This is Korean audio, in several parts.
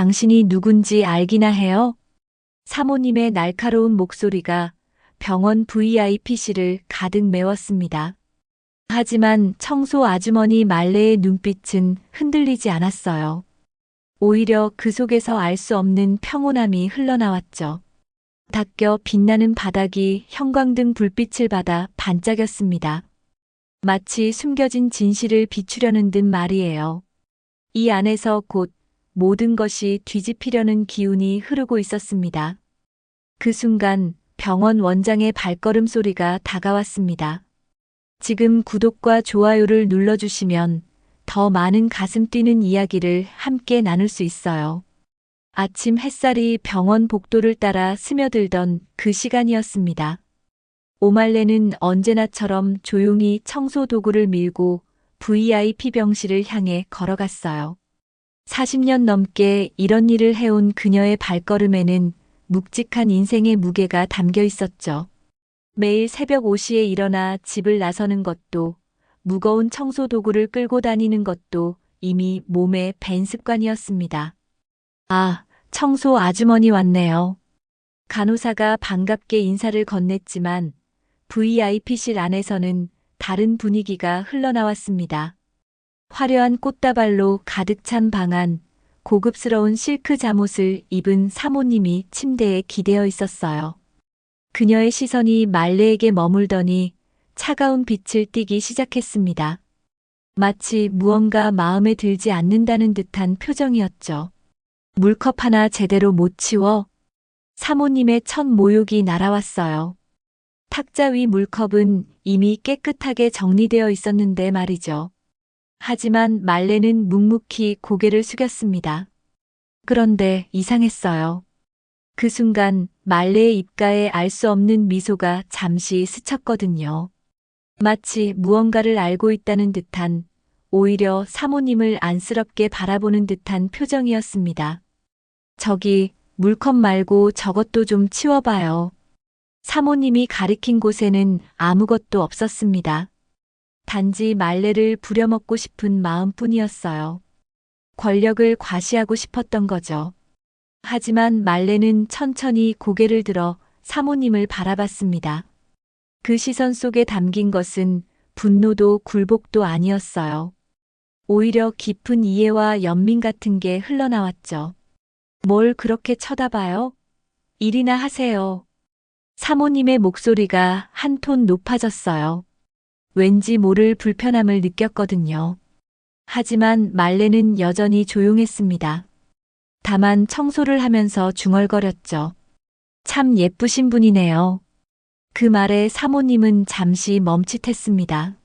당신이 누군지 알기나 해요? 사모님의 날카로운 목소리가 병원 VIP실을 가득 메웠습니다. 하지만 청소 아주머니 말레의 눈빛은 흔들리지 않았어요. 오히려 그 속에서 알 수 없는 평온함이 흘러나왔죠. 닦여 빛나는 바닥이 형광등 불빛을 받아 반짝였습니다. 마치 숨겨진 진실을 비추려는 듯 말이에요. 이 안에서 곧 모든 것이 뒤집히려는 기운이 흐르고 있었습니다. 그 순간 병원 원장의 발걸음 소리가 다가왔습니다. 지금 구독과 좋아요를 눌러주시면 더 많은 가슴 뛰는 이야기를 함께 나눌 수 있어요. 아침 햇살이 병원 복도를 따라 스며들던 그 시간이었습니다. 오말레는 언제나처럼 조용히 청소 도구를 밀고 VIP 병실을 향해 걸어갔어요. 40년 넘게 이런 일을 해온 그녀의 발걸음에는 묵직한 인생의 무게가 담겨 있었죠. 매일 새벽 5시에 일어나 집을 나서는 것도, 무거운 청소 도구를 끌고 다니는 것도 이미 몸에 밴 습관이었습니다. 아, 청소 아주머니 왔네요. 간호사가 반갑게 인사를 건넸지만 VIP실 안에서는 다른 분위기가 흘러나왔습니다. 화려한 꽃다발로 가득 찬 방 안, 고급스러운 실크 잠옷을 입은 사모님이 침대에 기대어 있었어요. 그녀의 시선이 말레에게 머물더니 차가운 빛을 띠기 시작했습니다. 마치 무언가 마음에 들지 않는다는 듯한 표정이었죠. 물컵 하나 제대로 못 치워? 사모님의 첫 모욕이 날아왔어요. 탁자 위 물컵은 이미 깨끗하게 정리되어 있었는데 말이죠. 하지만 말레는 묵묵히 고개를 숙였습니다. 그런데 이상했어요. 그 순간 말레의 입가에 알 수 없는 미소가 잠시 스쳤거든요. 마치 무언가를 알고 있다는 듯한, 오히려 사모님을 안쓰럽게 바라보는 듯한 표정이었습니다. 저기, 물컵 말고 저것도 좀 치워봐요. 사모님이 가리킨 곳에는 아무것도 없었습니다. 단지 말레를 부려먹고 싶은 마음뿐이었어요. 권력을 과시하고 싶었던 거죠. 하지만 말레는 천천히 고개를 들어 사모님을 바라봤습니다. 그 시선 속에 담긴 것은 분노도 굴복도 아니었어요. 오히려 깊은 이해와 연민 같은 게 흘러나왔죠. 뭘 그렇게 쳐다봐요? 일이나 하세요. 사모님의 목소리가 한 톤 높아졌어요. 왠지 모를 불편함을 느꼈거든요. 하지만 말레는 여전히 조용했습니다. 다만 청소를 하면서 중얼거렸죠. 참 예쁘신 분이네요. 그 말에 사모님은 잠시 멈칫했습니다.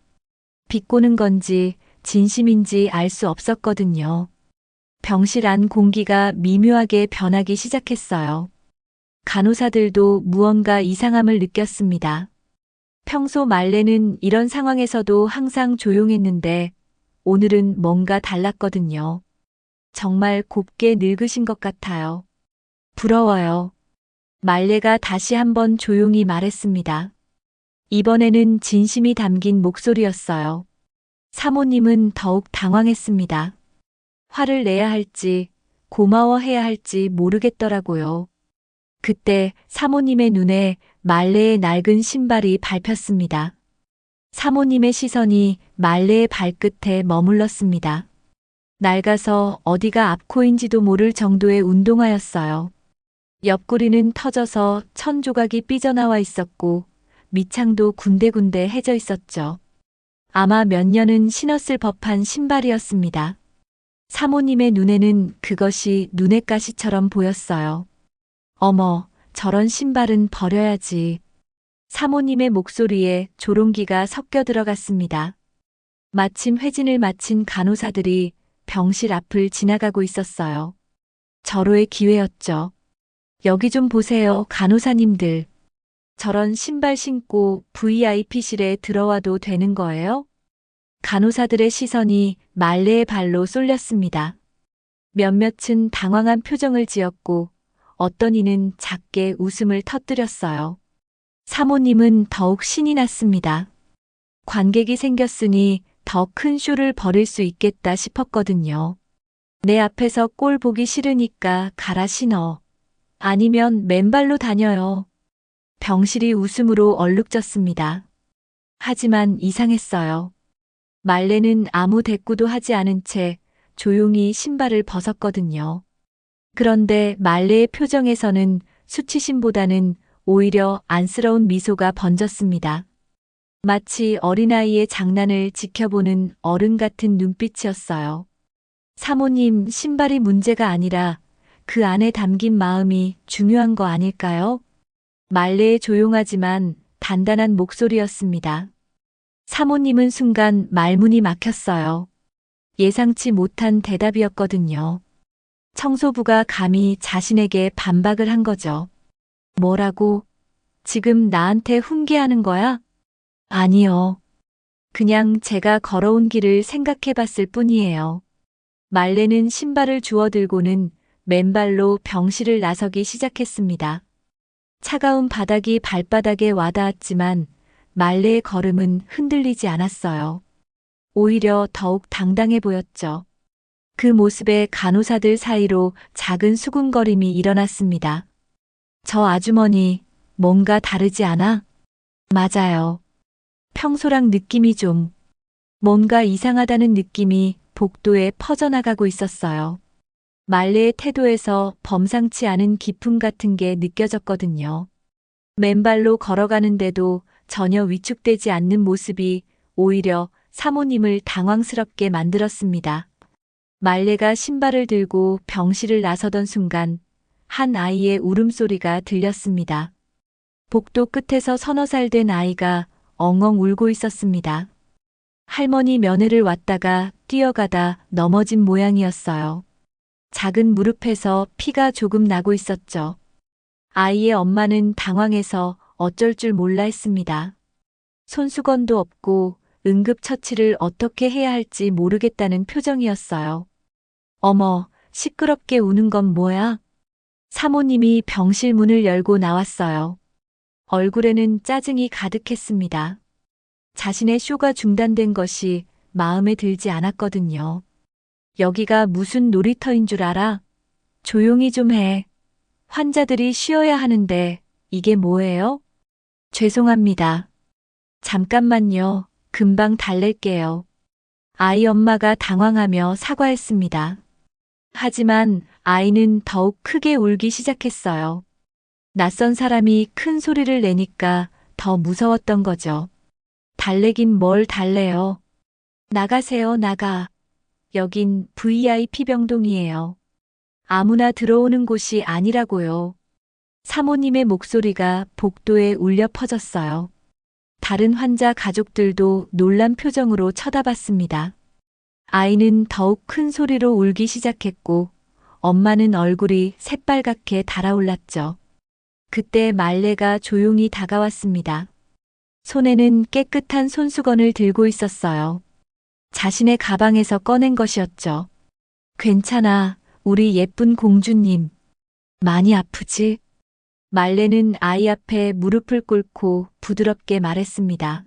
비꼬는 건지 진심인지 알 수 없었거든요. 병실 안 공기가 미묘하게 변하기 시작했어요. 간호사들도 무언가 이상함을 느꼈습니다. 평소 말레는 이런 상황에서도 항상 조용했는데 오늘은 뭔가 달랐거든요. 정말 곱게 늙으신 것 같아요. 부러워요. 말레가 다시 한번 조용히 말했습니다. 이번에는 진심이 담긴 목소리였어요. 사모님은 더욱 당황했습니다. 화를 내야 할지 고마워해야 할지 모르겠더라고요. 그때 사모님의 눈에 말레의 낡은 신발이 밟혔습니다. 사모님의 시선이 말레의 발끝에 머물렀습니다. 낡아서 어디가 앞코인지도 모를 정도의 운동화였어요. 옆구리는 터져서 천 조각이 삐져나와 있었고 밑창도 군데군데 해져 있었죠. 아마 몇 년은 신었을 법한 신발이었습니다. 사모님의 눈에는 그것이 눈의 가시처럼 보였어요. 어머, 저런 신발은 버려야지. 사모님의 목소리에 조롱기가 섞여 들어갔습니다. 마침 회진을 마친 간호사들이 병실 앞을 지나가고 있었어요. 절호의 기회였죠. 여기 좀 보세요, 간호사님들. 저런 신발 신고 VIP실에 들어와도 되는 거예요? 간호사들의 시선이 말레의 발로 쏠렸습니다. 몇몇은 당황한 표정을 지었고 어떤 이는 작게 웃음을 터뜨렸어요. 사모님은 더욱 신이 났습니다. 관객이 생겼으니 더 큰 쇼를 벌일 수 있겠다 싶었거든요. 내 앞에서 꼴 보기 싫으니까 갈아 신어. 아니면 맨발로 다녀요. 병실이 웃음으로 얼룩졌습니다. 하지만 이상했어요. 말레는 아무 대꾸도 하지 않은 채 조용히 신발을 벗었거든요. 그런데 말레의 표정에서는 수치심보다는 오히려 안쓰러운 미소가 번졌습니다. 마치 어린아이의 장난을 지켜보는 어른 같은 눈빛이었어요. 사모님, 신발이 문제가 아니라 그 안에 담긴 마음이 중요한 거 아닐까요? 말레의 조용하지만 단단한 목소리였습니다. 사모님은 순간 말문이 막혔어요. 예상치 못한 대답이었거든요. 청소부가 감히 자신에게 반박을 한 거죠. 뭐라고? 지금 나한테 훈계하는 거야? 아니요. 그냥 제가 걸어온 길을 생각해 봤을 뿐이에요. 말레는 신발을 주워들고는 맨발로 병실을 나서기 시작했습니다. 차가운 바닥이 발바닥에 와닿았지만 말레의 걸음은 흔들리지 않았어요. 오히려 더욱 당당해 보였죠. 그 모습에 간호사들 사이로 작은 수군거림이 일어났습니다. 저 아주머니, 뭔가 다르지 않아? 맞아요. 평소랑 느낌이 좀, 뭔가 이상하다는 느낌이 복도에 퍼져나가고 있었어요. 말레의 태도에서 범상치 않은 기품 같은 게 느껴졌거든요. 맨발로 걸어가는데도 전혀 위축되지 않는 모습이 오히려 사모님을 당황스럽게 만들었습니다. 말레가 신발을 들고 병실을 나서던 순간 한 아이의 울음소리가 들렸습니다. 복도 끝에서 서너 살 된 아이가 엉엉 울고 있었습니다. 할머니 면회를 왔다가 뛰어가다 넘어진 모양이었어요. 작은 무릎에서 피가 조금 나고 있었죠. 아이의 엄마는 당황해서 어쩔 줄 몰라 했습니다. 손수건도 없고 응급처치를 어떻게 해야 할지 모르겠다는 표정이었어요. 어머, 시끄럽게 우는 건 뭐야? 사모님이 병실 문을 열고 나왔어요. 얼굴에는 짜증이 가득했습니다. 자신의 쇼가 중단된 것이 마음에 들지 않았거든요. 여기가 무슨 놀이터인 줄 알아? 조용히 좀 해. 환자들이 쉬어야 하는데 이게 뭐예요? 죄송합니다. 잠깐만요. 금방 달랠게요. 아이 엄마가 당황하며 사과했습니다. 하지만 아이는 더욱 크게 울기 시작했어요. 낯선 사람이 큰 소리를 내니까 더 무서웠던 거죠. 달래긴 뭘 달래요. 나가세요, 나가. 여긴 VIP 병동이에요. 아무나 들어오는 곳이 아니라고요. 사모님의 목소리가 복도에 울려 퍼졌어요. 다른 환자 가족들도 놀란 표정으로 쳐다봤습니다. 아이는 더욱 큰 소리로 울기 시작했고 엄마는 얼굴이 새빨갛게 달아올랐죠. 그때 말레가 조용히 다가왔습니다. 손에는 깨끗한 손수건을 들고 있었어요. 자신의 가방에서 꺼낸 것이었죠. 괜찮아, 우리 예쁜 공주님. 많이 아프지? 말레는 아이 앞에 무릎을 꿇고 부드럽게 말했습니다.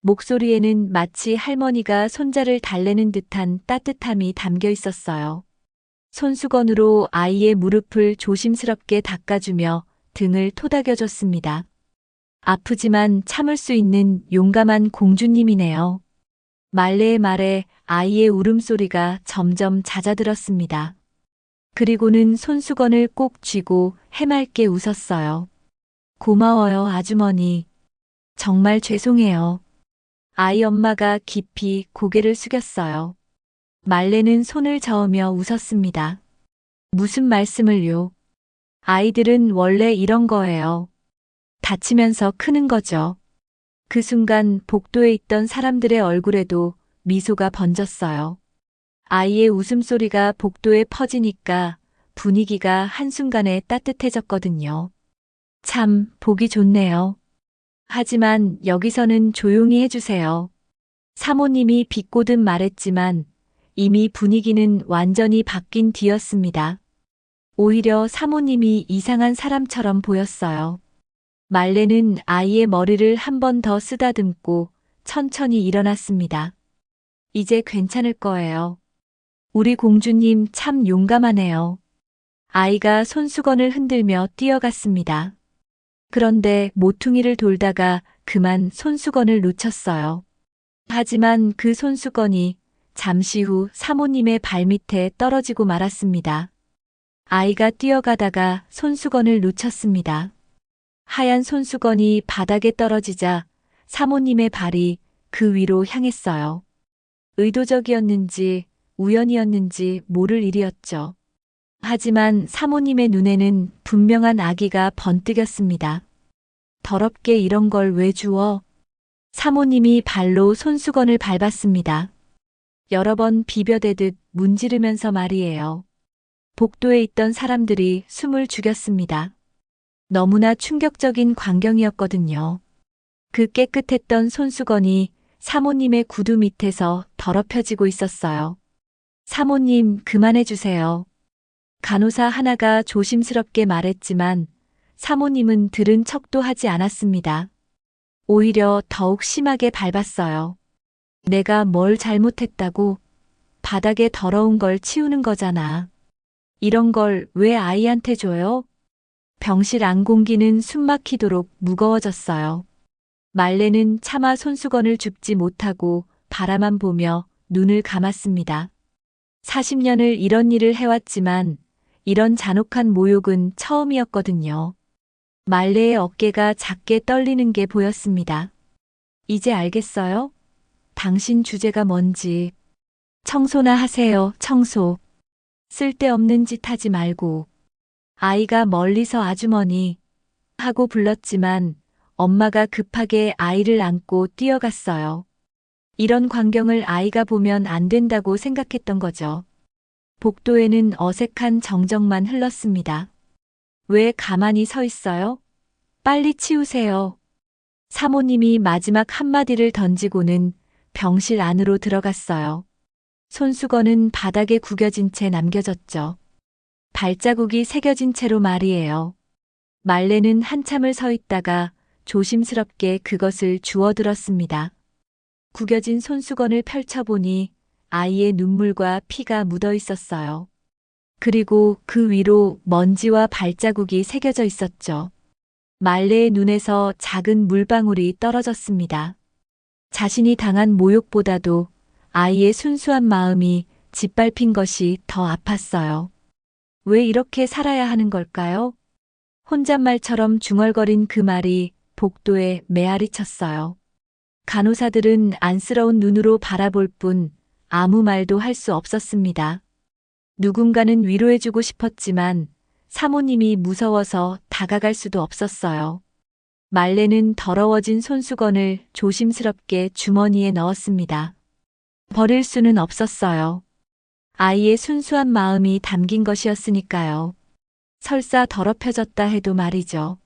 목소리에는 마치 할머니가 손자를 달래는 듯한 따뜻함이 담겨 있었어요. 손수건으로 아이의 무릎을 조심스럽게 닦아주며 등을 토닥여줬습니다. 아프지만 참을 수 있는 용감한 공주님이네요. 말레의 말에 아이의 울음소리가 점점 잦아들었습니다. 그리고는 손수건을 꼭 쥐고 해맑게 웃었어요. 고마워요, 아주머니. 정말 죄송해요. 아이 엄마가 깊이 고개를 숙였어요. 말레는 손을 저으며 웃었습니다. 무슨 말씀을요? 아이들은 원래 이런 거예요. 다치면서 크는 거죠. 그 순간 복도에 있던 사람들의 얼굴에도 미소가 번졌어요. 아이의 웃음소리가 복도에 퍼지니까 분위기가 한순간에 따뜻해졌거든요. 참, 보기 좋네요. 하지만 여기서는 조용히 해주세요. 사모님이 비꼬듯 말했지만 이미 분위기는 완전히 바뀐 뒤였습니다. 오히려 사모님이 이상한 사람처럼 보였어요. 말레는 아이의 머리를 한 번 더 쓰다듬고 천천히 일어났습니다. 이제 괜찮을 거예요. 우리 공주님 참 용감하네요. 아이가 손수건을 흔들며 뛰어갔습니다. 그런데 모퉁이를 돌다가 그만 손수건을 놓쳤어요. 하지만 그 손수건이 잠시 후 사모님의 발밑에 떨어지고 말았습니다. 아이가 뛰어가다가 손수건을 놓쳤습니다. 하얀 손수건이 바닥에 떨어지자 사모님의 발이 그 위로 향했어요. 의도적이었는지 우연이었는지 모를 일이었죠. 하지만 사모님의 눈에는 분명한 악의가 번뜩였습니다. 더럽게 이런 걸 왜 주워? 사모님이 발로 손수건을 밟았습니다. 여러 번 비벼대듯 문지르면서 말이에요. 복도에 있던 사람들이 숨을 죽였습니다. 너무나 충격적인 광경이었거든요. 그 깨끗했던 손수건이 사모님의 구두 밑에서 더럽혀지고 있었어요. 사모님, 그만해 주세요. 간호사 하나가 조심스럽게 말했지만 사모님은 들은 척도 하지 않았습니다. 오히려 더욱 심하게 밟았어요. 내가 뭘 잘못했다고? 바닥에 더러운 걸 치우는 거잖아. 이런 걸 왜 아이한테 줘요? 병실 안 공기는 숨막히도록 무거워졌어요. 말레는 차마 손수건을 줍지 못하고 바라만 보며 눈을 감았습니다. 40년을 이런 일을 해왔지만 이런 잔혹한 모욕은 처음이었거든요. 말레의 어깨가 작게 떨리는 게 보였습니다. 이제 알겠어요? 당신 주제가 뭔지. 청소나 하세요, 청소. 쓸데없는 짓 하지 말고. 아이가 멀리서 아주머니 하고 불렀지만 엄마가 급하게 아이를 안고 뛰어갔어요. 이런 광경을 아이가 보면 안 된다고 생각했던 거죠. 복도에는 어색한 정적만 흘렀습니다. 왜 가만히 서 있어요? 빨리 치우세요. 사모님이 마지막 한마디를 던지고는 병실 안으로 들어갔어요. 손수건은 바닥에 구겨진 채 남겨졌죠. 발자국이 새겨진 채로 말이에요. 말레는 한참을 서 있다가 조심스럽게 그것을 주워들었습니다. 구겨진 손수건을 펼쳐보니 아이의 눈물과 피가 묻어 있었어요. 그리고 그 위로 먼지와 발자국이 새겨져 있었죠. 말레의 눈에서 작은 물방울이 떨어졌습니다. 자신이 당한 모욕보다도 아이의 순수한 마음이 짓밟힌 것이 더 아팠어요. 왜 이렇게 살아야 하는 걸까요? 혼잣말처럼 중얼거린 그 말이 복도에 메아리 쳤어요. 간호사들은 안쓰러운 눈으로 바라볼 뿐 아무 말도 할 수 없었습니다. 누군가는 위로해주고 싶었지만 사모님이 무서워서 다가갈 수도 없었어요. 말레는 더러워진 손수건을 조심스럽게 주머니에 넣었습니다. 버릴 수는 없었어요. 아이의 순수한 마음이 담긴 것이었으니까요. 설사 더럽혀졌다 해도 말이죠.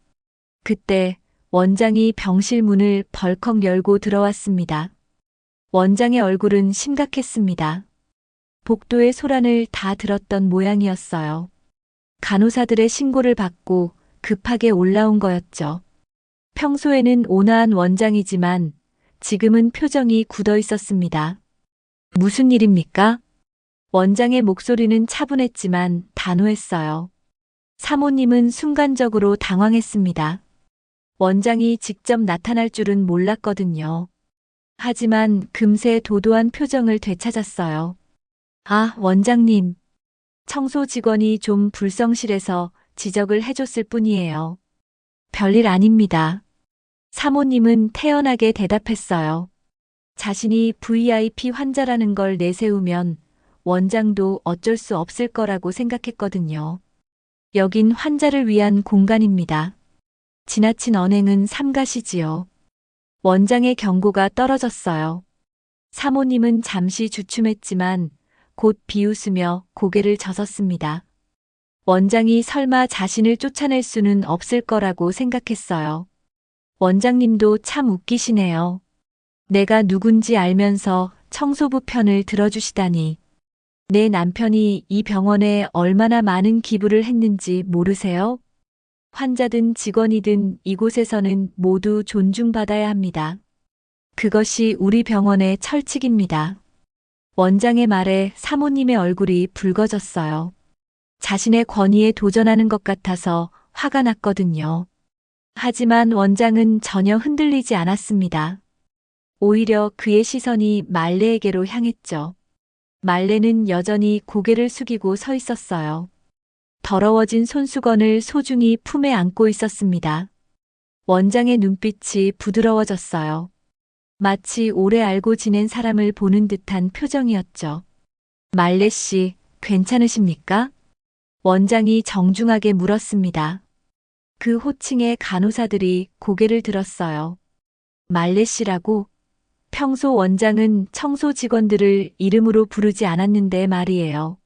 그때 원장이 병실 문을 벌컥 열고 들어왔습니다. 원장의 얼굴은 심각했습니다. 복도의 소란을 다 들었던 모양이었어요. 간호사들의 신고를 받고 급하게 올라온 거였죠. 평소에는 온화한 원장이지만 지금은 표정이 굳어 있었습니다. 무슨 일입니까? 원장의 목소리는 차분했지만 단호했어요. 사모님은 순간적으로 당황했습니다. 원장이 직접 나타날 줄은 몰랐거든요. 하지만 금세 도도한 표정을 되찾았어요. 아, 원장님. 청소 직원이 좀 불성실해서 지적을 해줬을 뿐이에요. 별일 아닙니다. 사모님은 태연하게 대답했어요. 자신이 VIP 환자라는 걸 내세우면 원장도 어쩔 수 없을 거라고 생각했거든요. 여긴 환자를 위한 공간입니다. 지나친 언행은 삼가시지요. 원장의 경고가 떨어졌어요. 사모님은 잠시 주춤했지만 곧 비웃으며 고개를 젓었습니다. 원장이 설마 자신을 쫓아낼 수는 없을 거라고 생각했어요. 원장님도 참 웃기시네요. 내가 누군지 알면서 청소부 편을 들어주시다니. 내 남편이 이 병원에 얼마나 많은 기부를 했는지 모르세요? 환자든 직원이든 이곳에서는 모두 존중받아야 합니다. 그것이 우리 병원의 철칙입니다. 원장의 말에 사모님의 얼굴이 붉어졌어요. 자신의 권위에 도전하는 것 같아서 화가 났거든요. 하지만 원장은 전혀 흔들리지 않았습니다. 오히려 그의 시선이 말레에게로 향했죠. 말레는 여전히 고개를 숙이고 서 있었어요. 더러워진 손수건을 소중히 품에 안고 있었습니다. 원장의 눈빛이 부드러워졌어요. 마치 오래 알고 지낸 사람을 보는 듯한 표정이었죠. 말레 씨, 괜찮으십니까? 원장이 정중하게 물었습니다. 그 호칭에 간호사들이 고개를 들었어요. 말레 씨라고? 평소 원장은 청소 직원들을 이름으로 부르지 않았는데 말이에요.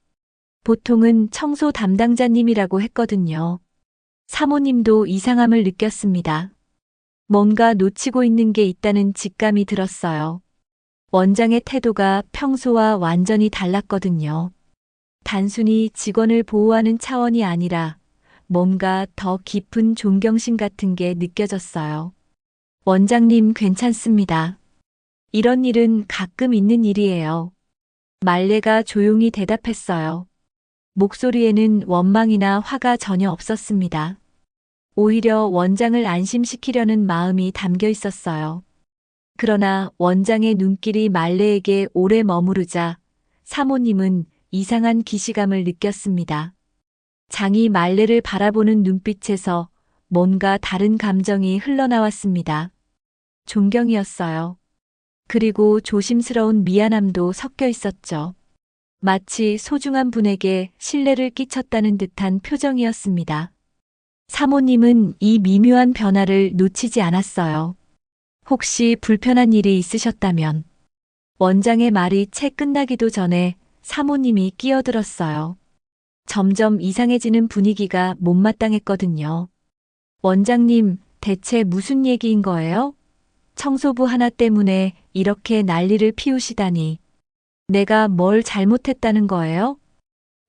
보통은 청소 담당자님이라고 했거든요. 사모님도 이상함을 느꼈습니다. 뭔가 놓치고 있는 게 있다는 직감이 들었어요. 원장의 태도가 평소와 완전히 달랐거든요. 단순히 직원을 보호하는 차원이 아니라 뭔가 더 깊은 존경심 같은 게 느껴졌어요. 원장님 괜찮습니다. 이런 일은 가끔 있는 일이에요. 말레가 조용히 대답했어요. 목소리에는 원망이나 화가 전혀 없었습니다. 오히려 원장을 안심시키려는 마음이 담겨 있었어요. 그러나 원장의 눈길이 말레에게 오래 머무르자 사모님은 이상한 기시감을 느꼈습니다. 장이 말레를 바라보는 눈빛에서 뭔가 다른 감정이 흘러나왔습니다. 존경이었어요. 그리고 조심스러운 미안함도 섞여 있었죠. 마치 소중한 분에게 신뢰를 끼쳤다는 듯한 표정이었습니다. 사모님은 이 미묘한 변화를 놓치지 않았어요. 혹시 불편한 일이 있으셨다면? 원장의 말이 채 끝나기도 전에 사모님이 끼어들었어요. 점점 이상해지는 분위기가 못마땅했거든요. 원장님, 대체 무슨 얘기인 거예요? 청소부 하나 때문에 이렇게 난리를 피우시다니. 내가 뭘 잘못했다는 거예요?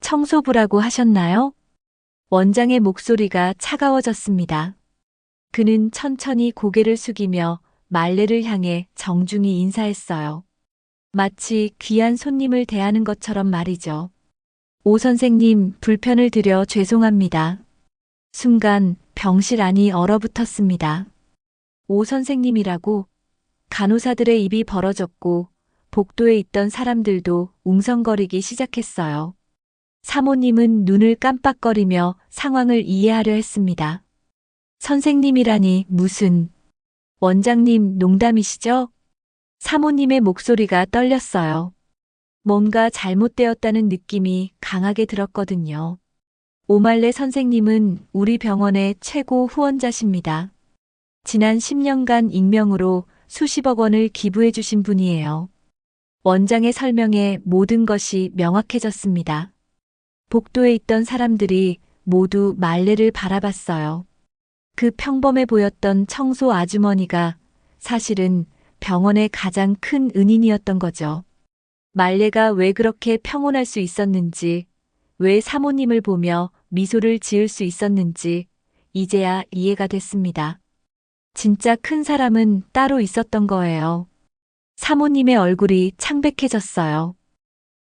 청소부라고 하셨나요? 원장의 목소리가 차가워졌습니다. 그는 천천히 고개를 숙이며 말레를 향해 정중히 인사했어요. 마치 귀한 손님을 대하는 것처럼 말이죠. 오 선생님, 불편을 드려 죄송합니다. 순간 병실 안이 얼어붙었습니다. 오 선생님이라고? 간호사들의 입이 벌어졌고 복도에 있던 사람들도 웅성거리기 시작했어요. 사모님은 눈을 깜빡거리며 상황을 이해하려 했습니다. 선생님이라니 무슨... 원장님 농담이시죠? 사모님의 목소리가 떨렸어요. 뭔가 잘못되었다는 느낌이 강하게 들었거든요. 오말레 선생님은 우리 병원의 최고 후원자십니다. 지난 10년간 익명으로 수십억 원을 기부해 주신 분이에요. 원장의 설명에 모든 것이 명확해졌습니다. 복도에 있던 사람들이 모두 말레를 바라봤어요. 그 평범해 보였던 청소 아주머니가 사실은 병원의 가장 큰 은인이었던 거죠. 말레가 왜 그렇게 평온할 수 있었는지, 왜 사모님을 보며 미소를 지을 수 있었는지 이제야 이해가 됐습니다. 진짜 큰 사람은 따로 있었던 거예요. 사모님의 얼굴이 창백해졌어요.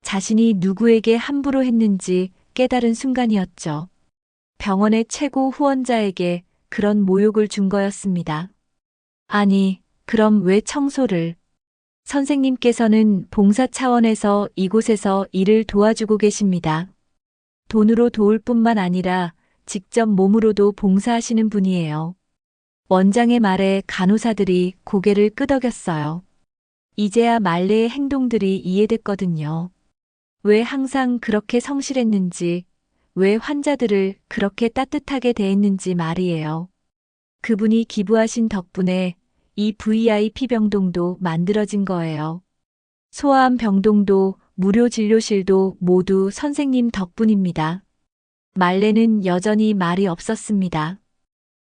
자신이 누구에게 함부로 했는지 깨달은 순간이었죠. 병원의 최고 후원자에게 그런 모욕을 준 거였습니다. 아니, 그럼 왜 청소를? 선생님께서는 봉사 차원에서 이곳에서 일을 도와주고 계십니다. 돈으로 도울 뿐만 아니라 직접 몸으로도 봉사하시는 분이에요. 원장의 말에 간호사들이 고개를 끄덕였어요. 이제야 말레의 행동들이 이해됐거든요. 왜 항상 그렇게 성실했는지, 왜 환자들을 그렇게 따뜻하게 대했는지 말이에요. 그분이 기부하신 덕분에 이 VIP 병동도 만들어진 거예요. 소아암 병동도 무료 진료실도 모두 선생님 덕분입니다. 말레는 여전히 말이 없었습니다.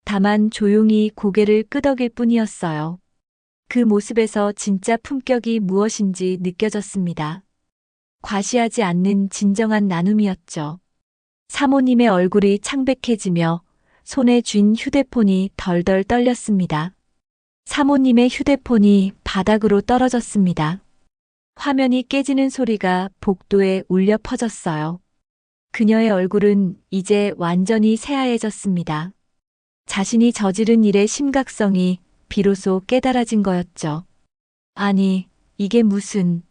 다만 조용히 고개를 끄덕일 뿐이었어요. 그 모습에서 진짜 품격이 무엇인지 느껴졌습니다. 과시하지 않는 진정한 나눔이었죠. 사모님의 얼굴이 창백해지며 손에 쥔 휴대폰이 덜덜 떨렸습니다. 사모님의 휴대폰이 바닥으로 떨어졌습니다. 화면이 깨지는 소리가 복도에 울려 퍼졌어요. 그녀의 얼굴은 이제 완전히 새하얘졌습니다. 자신이 저지른 일의 심각성이 비로소 깨달아진 거였죠. 아니, 이게 무슨,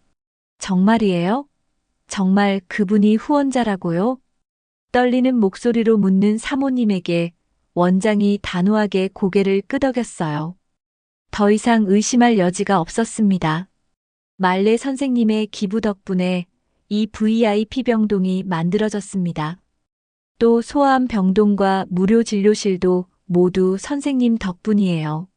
정말이에요? 정말 그분이 후원자라고요? 떨리는 목소리로 묻는 사모님에게 원장이 단호하게 고개를 끄덕였어요. 더 이상 의심할 여지가 없었습니다. 말레 선생님의 기부 덕분에 이 VIP 병동이 만들어졌습니다. 또 소아암 병동과 무료 진료실도 모두 선생님 덕분이에요.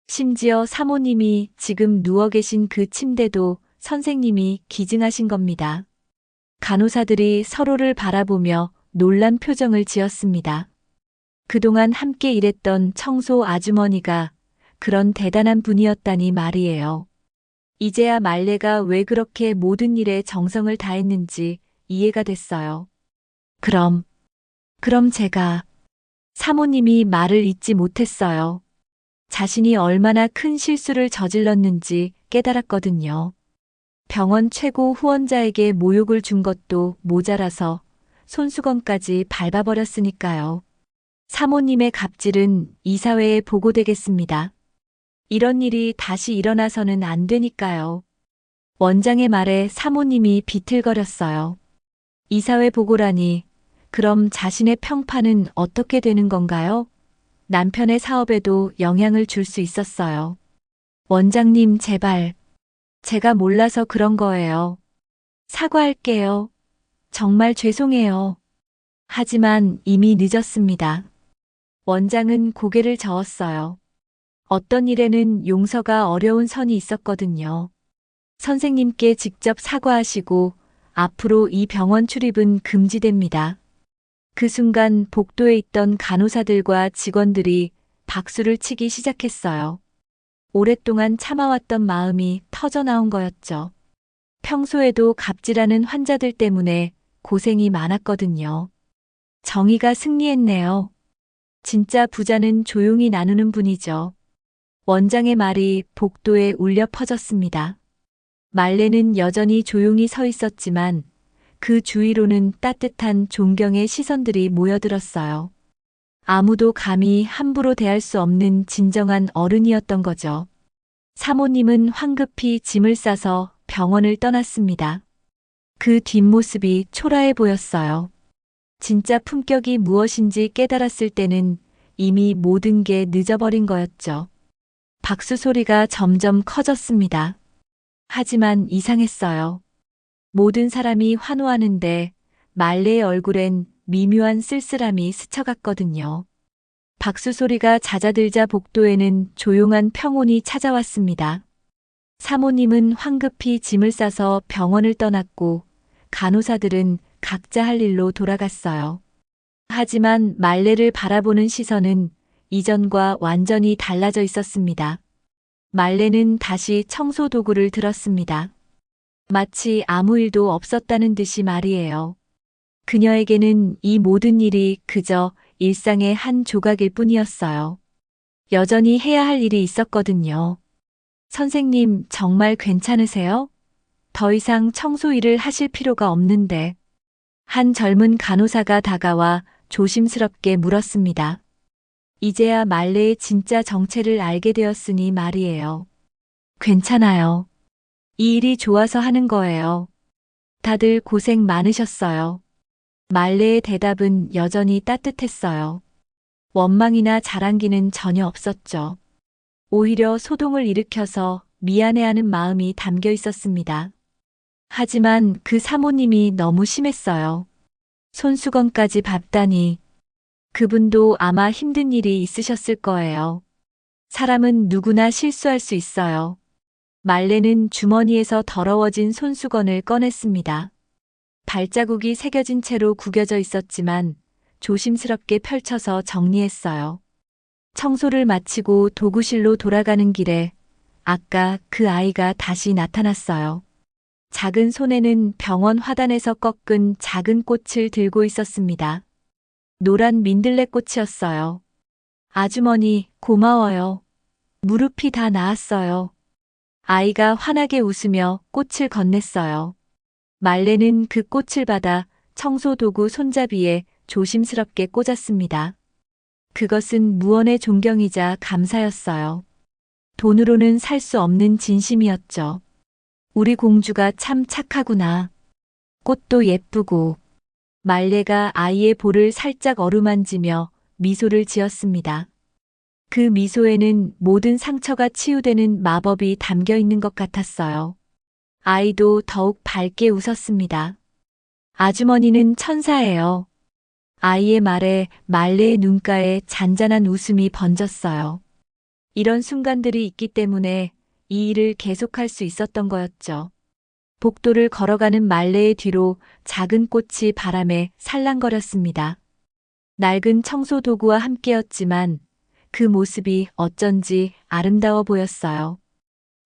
심지어 사모님이 지금 누워 계신 그 침대도 선생님이 기증하신 겁니다. 간호사들이 서로를 바라보며 놀란 표정을 지었습니다. 그동안 함께 일했던 청소 아주머니가 그런 대단한 분이었다니 말이에요. 이제야 말레가 왜 그렇게 모든 일에 정성을 다했는지 이해가 됐어요. 그럼 제가 사모님이 말을 잇지 못했어요. 자신이 얼마나 큰 실수를 저질렀는지 깨달았거든요. 병원 최고 후원자에게 모욕을 준 것도 모자라서 손수건까지 밟아버렸으니까요. 사모님의 갑질은 이사회에 보고되겠습니다. 이런 일이 다시 일어나서는 안 되니까요. 원장의 말에 사모님이 비틀거렸어요. 이사회 보고라니, 그럼 자신의 평판은 어떻게 되는 건가요? 남편의 사업에도 영향을 줄 수 있었어요. 원장님, 제발. 제가 몰라서 그런 거예요. 사과할게요. 정말 죄송해요. 하지만 이미 늦었습니다. 원장은 고개를 저었어요. 어떤 일에는 용서가 어려운 선이 있었거든요. 선생님께 직접 사과하시고 앞으로 이 병원 출입은 금지됩니다. 그 순간 복도에 있던 간호사들과 직원들이 박수를 치기 시작했어요. 오랫동안 참아왔던 마음이 터져나온 거였죠. 평소에도 갑질하는 환자들 때문에 고생이 많았거든요. 정의가 승리했네요. 진짜 부자는 조용히 나누는 분이죠. 원장의 말이 복도에 울려 퍼졌습니다. 말레는 여전히 조용히 서 있었지만 그 주위로는 따뜻한 존경의 시선들이 모여들었어요. 아무도 감히 함부로 대할 수 없는 진정한 어른이었던 거죠. 사모님은 황급히 짐을 싸서 병원을 떠났습니다. 그 뒷모습이 초라해 보였어요. 진짜 품격이 무엇인지 깨달았을 때는 이미 모든 게 늦어버린 거였죠. 박수 소리가 점점 커졌습니다. 하지만 이상했어요. 모든 사람이 환호하는데 말레의 얼굴엔 미묘한 쓸쓸함이 스쳐갔거든요. 박수 소리가 잦아들자 복도에는 조용한 평온이 찾아왔습니다. 사모님은 황급히 짐을 싸서 병원을 떠났고 간호사들은 각자 할 일로 돌아갔어요. 하지만 말레를 바라보는 시선은 이전과 완전히 달라져 있었습니다. 말레는 다시 청소 도구를 들었습니다. 마치 아무 일도 없었다는 듯이 말이에요. 그녀에게는 이 모든 일이 그저 일상의 한 조각일 뿐이었어요. 여전히 해야 할 일이 있었거든요. 선생님, 정말 괜찮으세요? 더 이상 청소 일을 하실 필요가 없는데. 한 젊은 간호사가 다가와 조심스럽게 물었습니다. 이제야 말레의 진짜 정체를 알게 되었으니 말이에요. 괜찮아요. 이 일이 좋아서 하는 거예요. 다들 고생 많으셨어요. 말레의 대답은 여전히 따뜻했어요. 원망이나 자랑기는 전혀 없었죠. 오히려 소동을 일으켜서 미안해하는 마음이 담겨 있었습니다. 하지만 그 사모님이 너무 심했어요. 손수건까지 밟다니. 그분도 아마 힘든 일이 있으셨을 거예요. 사람은 누구나 실수할 수 있어요. 말레는 주머니에서 더러워진 손수건을 꺼냈습니다. 발자국이 새겨진 채로 구겨져 있었지만 조심스럽게 펼쳐서 정리했어요. 청소를 마치고 도구실로 돌아가는 길에 아까 그 아이가 다시 나타났어요. 작은 손에는 병원 화단에서 꺾은 작은 꽃을 들고 있었습니다. 노란 민들레꽃이었어요. 아주머니, 고마워요. 무릎이 다 나았어요. 아이가 환하게 웃으며 꽃을 건넸어요. 말레는 그 꽃을 받아 청소도구 손잡이에 조심스럽게 꽂았습니다. 그것은 무언의 존경이자 감사였어요. 돈으로는 살 수 없는 진심이었죠. 우리 공주가 참 착하구나. 꽃도 예쁘고. 말레가 아이의 볼을 살짝 어루만지며 미소를 지었습니다. 그 미소에는 모든 상처가 치유되는 마법이 담겨 있는 것 같았어요. 아이도 더욱 밝게 웃었습니다. 아주머니는 천사예요. 아이의 말에 말레의 눈가에 잔잔한 웃음이 번졌어요. 이런 순간들이 있기 때문에 이 일을 계속할 수 있었던 거였죠. 복도를 걸어가는 말레의 뒤로 작은 꽃이 바람에 살랑거렸습니다. 낡은 청소도구와 함께였지만 그 모습이 어쩐지 아름다워 보였어요.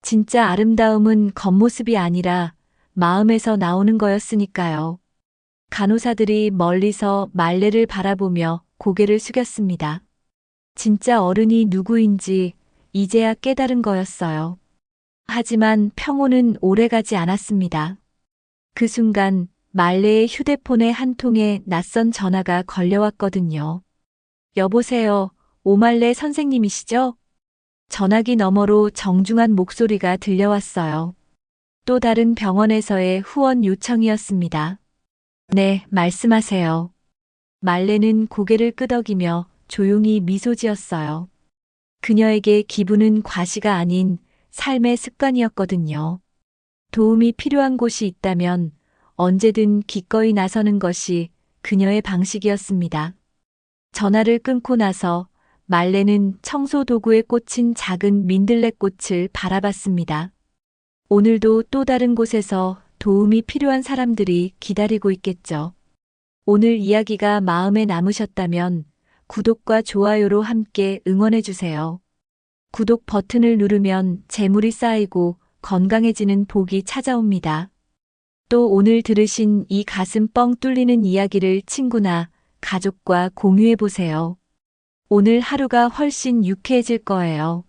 진짜 아름다움은 겉모습이 아니라 마음에서 나오는 거였으니까요. 간호사들이 멀리서 말레를 바라보며 고개를 숙였습니다. 진짜 어른이 누구인지 이제야 깨달은 거였어요. 하지만 평온은 오래가지 않았습니다. 그 순간 말레의 휴대폰에 한 통의 낯선 전화가 걸려왔거든요. 여보세요, 오말레 선생님이시죠? 전화기 너머로 정중한 목소리가 들려왔어요. 또 다른 병원에서의 후원 요청이었습니다. 네, 말씀하세요. 말레는 고개를 끄덕이며 조용히 미소 지었어요. 그녀에게 기분은 과시가 아닌 삶의 습관이었거든요. 도움이 필요한 곳이 있다면 언제든 기꺼이 나서는 것이 그녀의 방식이었습니다. 전화를 끊고 나서 말레는 청소도구에 꽂힌 작은 민들레꽃을 바라봤습니다. 오늘도 또 다른 곳에서 도움이 필요한 사람들이 기다리고 있겠죠. 오늘 이야기가 마음에 남으셨다면 구독과 좋아요로 함께 응원해주세요. 구독 버튼을 누르면 재물이 쌓이고 건강해지는 복이 찾아옵니다. 또 오늘 들으신 이 가슴 뻥 뚫리는 이야기를 친구나 가족과 공유해보세요. 오늘 하루가 훨씬 유쾌해질 거예요.